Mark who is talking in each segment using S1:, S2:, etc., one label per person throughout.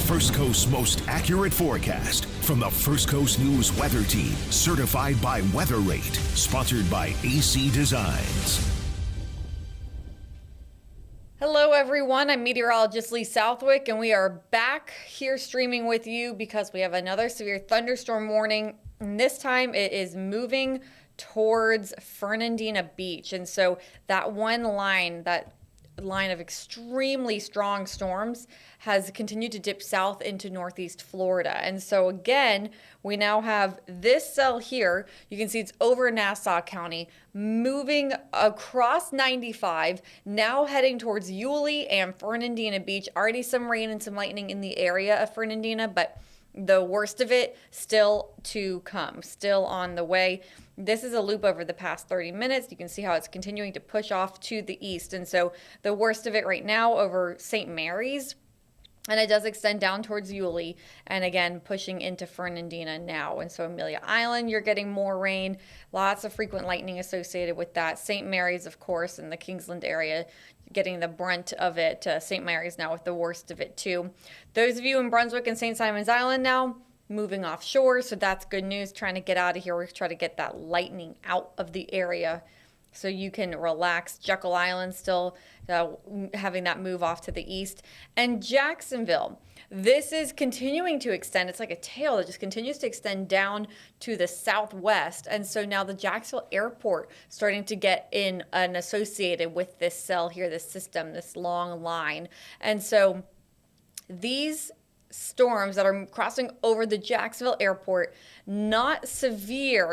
S1: First Coast's most accurate forecast from the First Coast News Weather Team, certified by Weather Rate, sponsored by AC Designs.
S2: Hello everyone, I'm meteorologist Lee Southwick, and we are back here streaming with you because we have another severe thunderstorm warning. And this time it is moving towards Fernandina Beach. And so that line of extremely strong storms has continued to dip south into northeast Florida. And so again, we now have this cell here. You can see it's over Nassau County, moving across 95, now heading towards Yulee and Fernandina Beach. Already some rain and some lightning in the area of Fernandina, but the worst of it still to come, still on the way. This is a loop over the past 30 minutes. You can see how it's continuing to push off to the east. And so the worst of it right now over St. Mary's, and it does extend down towards Yulee, and again, pushing into Fernandina now. And so Amelia Island, you're getting more rain, lots of frequent lightning associated with that. St. Mary's, of course, in the Kingsland area, getting the brunt of it. St. Mary's now with the worst of it too. Those of you in Brunswick and St. Simon's Island now, moving offshore, so that's good news. Trying to get out of here. We're trying to get that lightning out of the area so you can relax. Jekyll Island still having that move off to the east. And Jacksonville, this is continuing to extend. It's like a tail that just continues to extend down to the southwest. And so now the Jacksonville airport starting to get in and associated with this cell here, this system, this long line. And so these storms that are crossing over the Jacksonville airport, not severe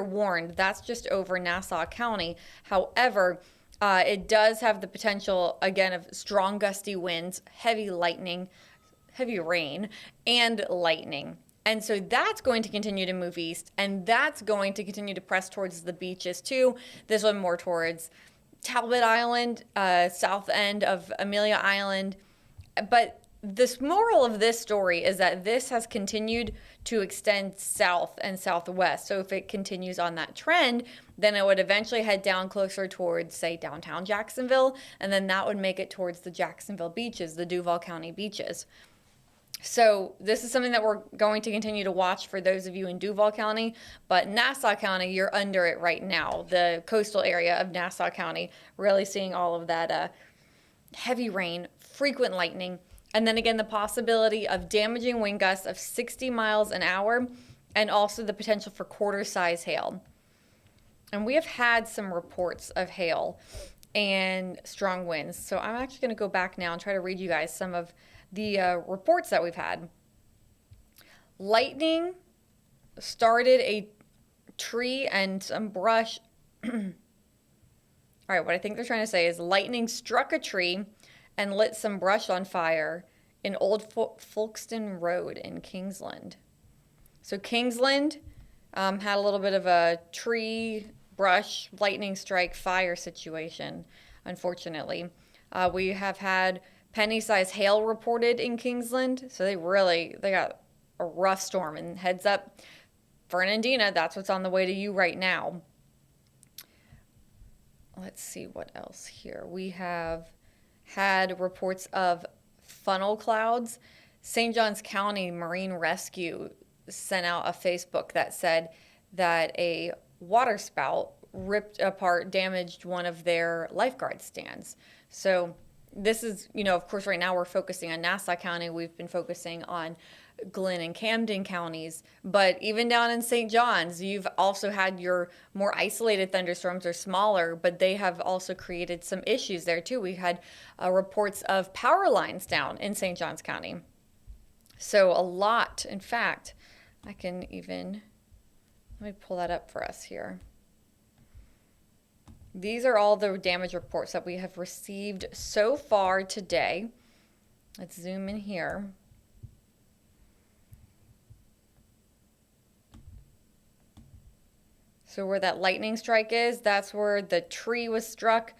S2: warned. That's just over Nassau County. However, it does have the potential, again, of strong gusty winds, heavy lightning, heavy rain, and lightning. And so that's going to continue to move east, and that's going to continue to press towards the beaches too. This one more towards Talbot Island, south end of Amelia Island. But this moral of this story is that this has continued to extend south and southwest. So if it continues on that trend, then it would eventually head down closer towards, say, downtown Jacksonville, and then that would make it towards the Jacksonville beaches, the Duval County beaches. So this is something that we're going to continue to watch for those of you in Duval County, but Nassau County, you're under it right now. The coastal area of Nassau County, really seeing all of that heavy rain, frequent lightning, and then again, the possibility of damaging wind gusts of 60 miles an hour, and also the potential for quarter-size hail. And we have had some reports of hail and strong winds. So I'm actually going to go back now and try to read you guys some of the reports that we've had. Lightning started a tree and some brush. All right, what I think they're trying to say is lightning struck a tree and lit some brush on fire in Old Folkston Road in Kingsland. So Kingsland had a little bit of a tree, brush, lightning strike, fire situation, unfortunately. We have had penny-sized hail reported in Kingsland, so they got a rough storm. And heads up, Fernandina, that's what's on the way to you right now. Let's see what else here. We have had reports of funnel clouds. St. Johns County Marine Rescue sent out a Facebook that said that a water spout ripped apart, damaged one of their lifeguard stands. So this is, of course, right now we're focusing on Nassau County. We've been focusing on Glenn and Camden counties, but even down in St. John's, you've also had your more isolated thunderstorms or smaller, but they have also created some issues there too. We had reports of power lines down in St. John's County. So a lot, in fact, let me pull that up for us here. These are all the damage reports that we have received so far today. Let's zoom in here. So where that lightning strike is, that's where the tree was struck.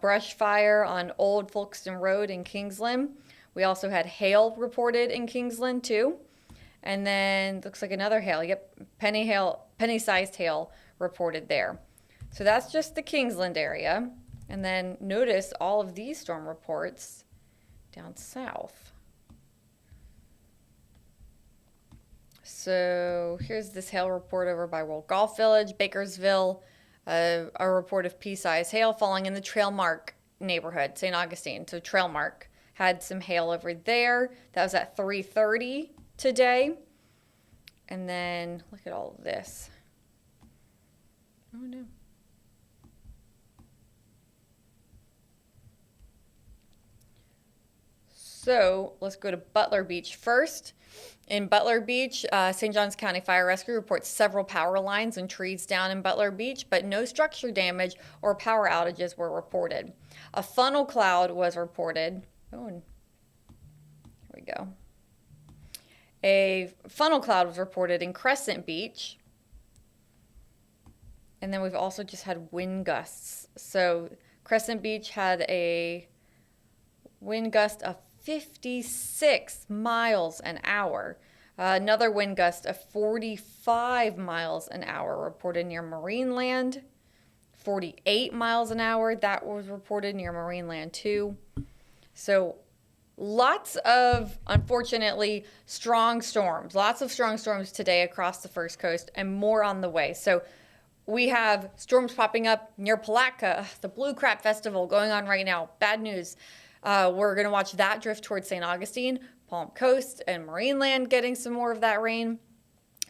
S2: Brush fire on Old Folkestone Road in Kingsland. We also had hail reported in Kingsland too. And then looks like another hail. Yep, penny-sized hail reported there. So that's just the Kingsland area. And then notice all of these storm reports down south. So here's this hail report over by World Golf Village, Bakersville, a report of pea-sized hail falling in the Trailmark neighborhood, St. Augustine. So Trailmark had some hail over there. That was at 3:30 today. And then look at all of this. Oh no. So let's go to Butler Beach first. In Butler Beach, St. Johns County Fire Rescue reports several power lines and trees down in Butler Beach, but no structure damage or power outages were reported. A funnel cloud was reported. Oh, here we go. A funnel cloud was reported in Crescent Beach. And then we've also just had wind gusts. So Crescent Beach had a wind gust of 56 miles an hour. Another wind gust of 45 miles an hour reported near Marineland. 48 miles an hour, that was reported near Marineland too. So lots of, unfortunately, strong storms. Lots of strong storms today across the First Coast and more on the way. So we have storms popping up near Palatka, the Blue Crab Festival going on right now. Bad news. We're going to watch that drift towards St. Augustine, Palm Coast, and Marineland getting some more of that rain.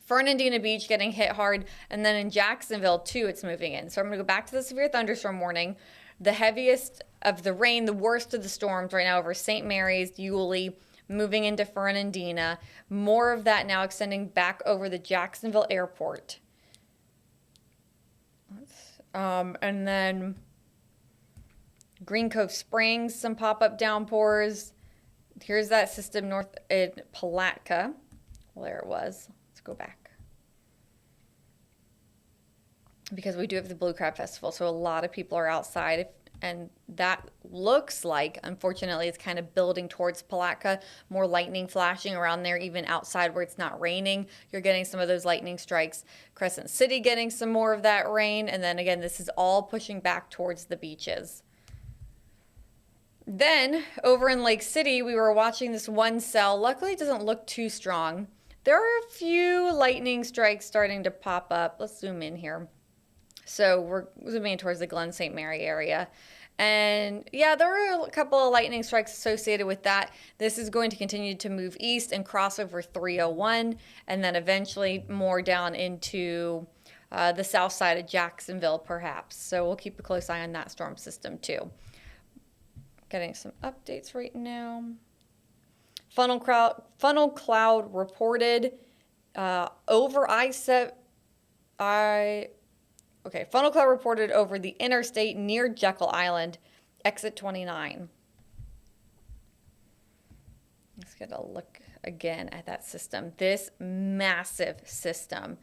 S2: Fernandina Beach getting hit hard. And then in Jacksonville, too, it's moving in. So I'm going to go back to the severe thunderstorm warning. The heaviest of the rain, the worst of the storms right now over St. Mary's, Yulee, moving into Fernandina. More of that now extending back over the Jacksonville airport. And then Green Cove Springs, some pop-up downpours. Here's that system north in Palatka. Well, there it was. Let's go back. Because we do have the Blue Crab Festival, so a lot of people are outside. And that looks like, unfortunately, it's kind of building towards Palatka. More lightning flashing around there, even outside where it's not raining. You're getting some of those lightning strikes. Crescent City getting some more of that rain. And then again, this is all pushing back towards the beaches. Then, over in Lake City, we were watching this one cell. Luckily, it doesn't look too strong. There are a few lightning strikes starting to pop up. Let's zoom in here. So we're zooming in towards the Glen St. Mary area. And yeah, there are a couple of lightning strikes associated with that. This is going to continue to move east and cross over 301, and then eventually more down into the south side of Jacksonville, perhaps. So we'll keep a close eye on that storm system, too. Getting some updates right now. Funnel cloud reported over funnel cloud reported over the interstate near Jekyll Island, exit 29. Let's get a look again at that system. This massive system.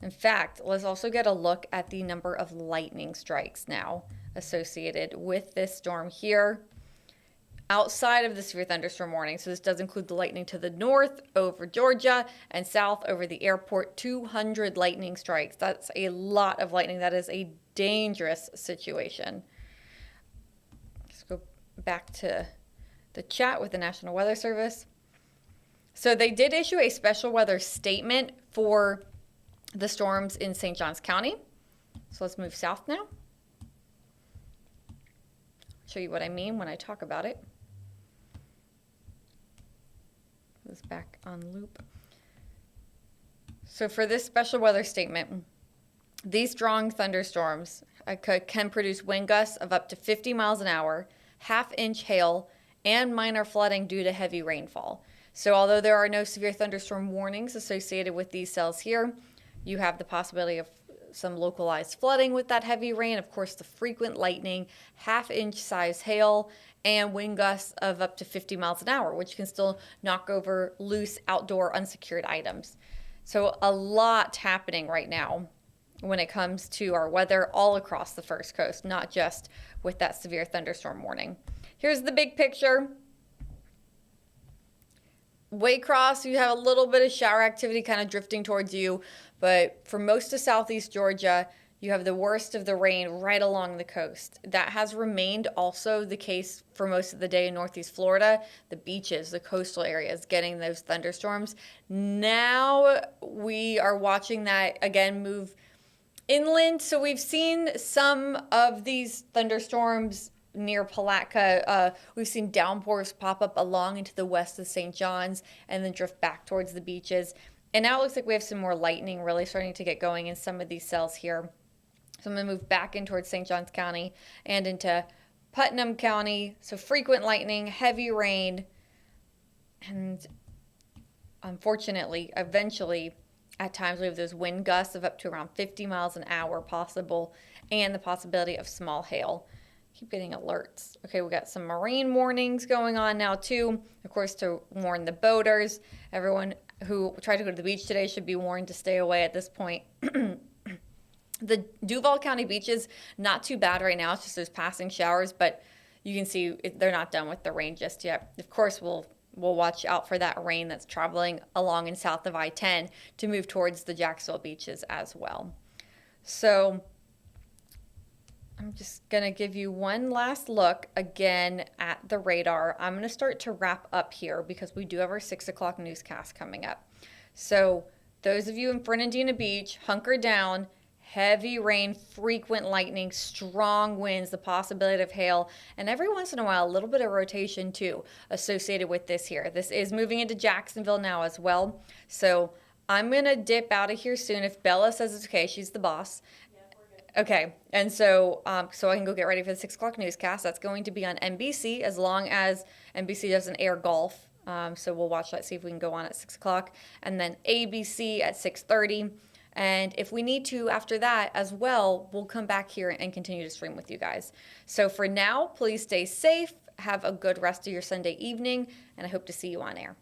S2: In fact, let's also get a look at the number of lightning strikes now associated with this storm here. Outside of the severe thunderstorm warning, so this does include the lightning to the north over Georgia and south over the airport, 200 lightning strikes. That's a lot of lightning. That is a dangerous situation. Let's go back to the chat with the National Weather Service. So they did issue a special weather statement for the storms in St. Johns County. So let's move south now. Show you what I mean when I talk about it. This back on loop. So for this special weather statement, these strong thunderstorms can produce wind gusts of up to 50 miles an hour, half-inch hail, and minor flooding due to heavy rainfall. So although there are no severe thunderstorm warnings associated with these cells here, you have the possibility of some localized flooding with that heavy rain, of course the frequent lightning, half-inch size hail, and wind gusts of up to 50 miles an hour, which can still knock over loose outdoor unsecured items. So a lot happening right now when it comes to our weather all across the First Coast, not just with that severe thunderstorm warning. Here's the big picture. Waycross, you have a little bit of shower activity kind of drifting towards you, but for most of southeast Georgia, you have the worst of the rain right along the coast. That has remained also the case for most of the day in northeast Florida, the beaches, the coastal areas getting those thunderstorms. Now we are watching that again move inland. So we've seen some of these thunderstorms near Palatka. We've seen downpours pop up along into the west of St. John's and then drift back towards the beaches. And now it looks like we have some more lightning really starting to get going in some of these cells here. So I'm going to move back in towards St. Johns County and into Putnam County. So frequent lightning, heavy rain, and unfortunately, eventually, at times we have those wind gusts of up to around 50 miles an hour possible, and the possibility of small hail. Keep getting alerts. Okay, we got some marine warnings going on now too. Of course, to warn the boaters. Everyone who tried to go to the beach today should be warned to stay away at this point. The Duval County beaches, not too bad right now. It's just those passing showers, but you can see they're not done with the rain just yet. Of course, we'll watch out for that rain that's traveling along and south of I-10 to move towards the Jacksonville beaches as well. So I'm just going to give you one last look again at the radar. I'm going to start to wrap up here because we do have our 6 o'clock newscast coming up. So those of you in Fernandina Beach, hunker down. Heavy rain, frequent lightning, strong winds, the possibility of hail, and every once in a while, a little bit of rotation too associated with this here. This is moving into Jacksonville now as well. So I'm going to dip out of here soon. If Bella says it's okay, she's the boss.
S3: Yeah, we're good.
S2: Okay, and so so I can go get ready for the 6 o'clock newscast. That's going to be on NBC as long as NBC doesn't air golf. So we'll watch that, see if we can go on at 6 o'clock. And then ABC at 6:30. And if we need to after that as well, we'll come back here and continue to stream with you guys. So for now, please stay safe, have a good rest of your Sunday evening, and I hope to see you on air.